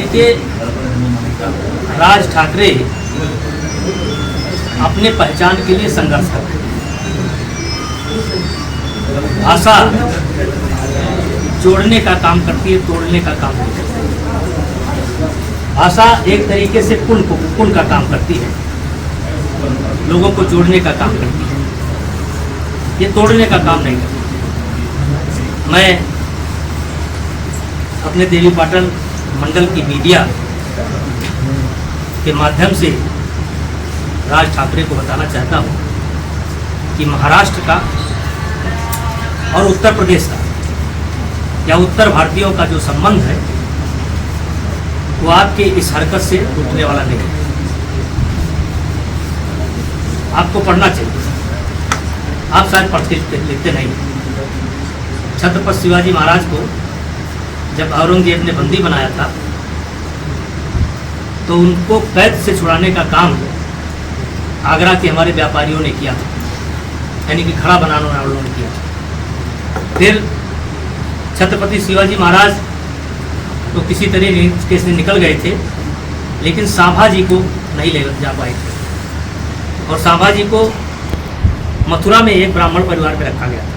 देखिए, राज ठाकरे अपने पहचान के लिए संघर्ष कर रहे हैं। भाषा जोड़ने का काम करती है, तोड़ने का काम नहीं करती। भाषा एक तरीके से पुल का काम करती है, लोगों को जोड़ने का काम करती है, ये तोड़ने का काम नहीं करती। मैं अपने देवीपाटन मंडल की मीडिया के माध्यम से राज ठाकरे को बताना चाहता हूँ कि महाराष्ट्र का और उत्तर प्रदेश का या उत्तर भारतीयों का जो संबंध है वो आपके इस हरकत से टूटने वाला नहीं है। आपको पढ़ना चाहिए, आप शायद पढ़ते लिखते नहीं। छत्रपति शिवाजी महाराज को जब औरंगजेब ने बंदी बनाया था तो उनको कैद से छुड़ाने का काम आगरा के हमारे व्यापारियों ने किया था, यानी कि खड़ा बनाने वालों ने किया था। फिर छत्रपति शिवाजी महाराज तो किसी तरीके से निकल गए थे, लेकिन संभाजी को नहीं ले जा पाए थे और संभाजी को मथुरा में एक ब्राह्मण परिवार में रखा गया था।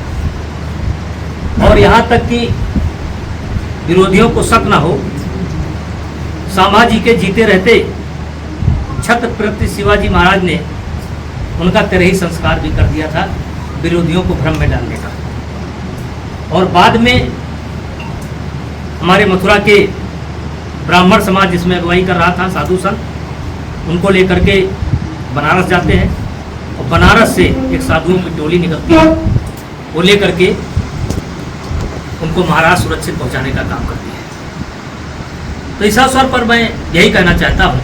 और यहाँ तक कि विरोधियों को शक न हो, संभाजी के जीते रहते छत्रपति शिवाजी महाराज ने उनका तिरही संस्कार भी कर दिया था, विरोधियों को भ्रम में डालने का। और बाद में हमारे मथुरा के ब्राह्मण समाज जिसमें अगुवाई कर रहा था साधु संत, उनको लेकर के बनारस जाते हैं और बनारस से एक साधुओं की टोली निकलती है, वो लेकर के उनको महाराज सुरक्षित पहुंचाने का काम करती है। तो इस अवसर पर मैं यही कहना चाहता हूं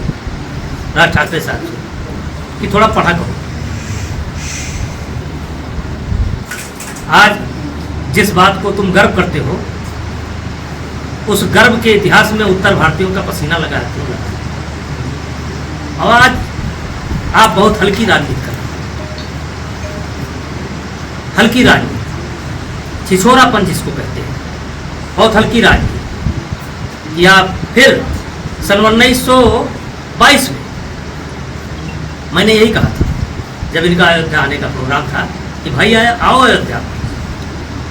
राज ठाकरे साहब से कि थोड़ा पढ़ा करो। आज जिस बात को तुम गर्व करते हो, उस गर्व के इतिहास में उत्तर भारतीयों का पसीना लगा है। और आज आप बहुत हल्की राजनीति कर रहे हो, हल्की राजनीति, छिछोरापन जिसको कहते हैं, बहुत हल्की राजनीति। या फिर सन 1922 में मैंने यही कहा था जब इनका अयोध्या आने का प्रोग्राम था कि भाई आओ अयोध्या,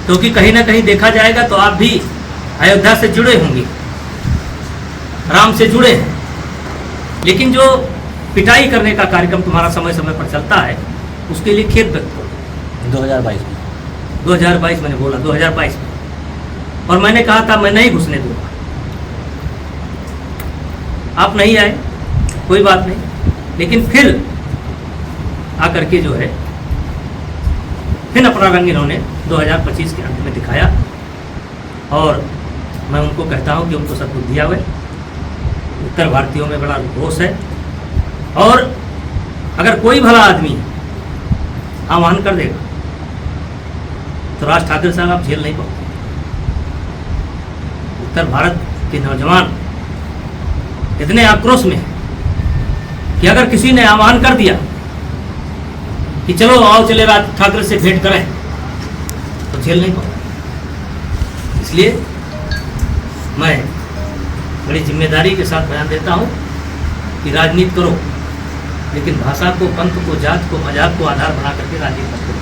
क्योंकि कहीं ना कहीं देखा जाएगा तो आप भी अयोध्या से जुड़े होंगे, राम से जुड़े हैं। लेकिन जो पिटाई करने का कार्यक्रम तुम्हारा समय समय पर चलता है, उसके लिए खेद व्यक्त करो। 2022 मैंने बोला 2022 में, और मैंने कहा था मैं नहीं घुसने दूंगा। आप नहीं आए, कोई बात नहीं, लेकिन फिर आकर के जो है फिर अपना रंग इन्होंने 2025 के अंत में दिखाया। और मैं उनको कहता हूं कि उनको सद्बुद्धि आवे। उत्तर भारतीयों में बड़ा रोष है, और अगर कोई भला आदमी आह्वान कर देगा तो राज ठाकरे साहब आप झेल नहीं पाओगे। उत्तर भारत के नौजवान इतने आक्रोश में हैं कि अगर किसी ने आह्वान कर दिया कि चलो आओ चले राज ठाकरे से भेंट करें, तो झेल नहीं पाओगे। इसलिए मैं बड़ी जिम्मेदारी के साथ बयान देता हूं कि राजनीति करो, लेकिन भाषा को, पंथ को, जात को, मजाक को आधार बना करके राजनीति मत करो।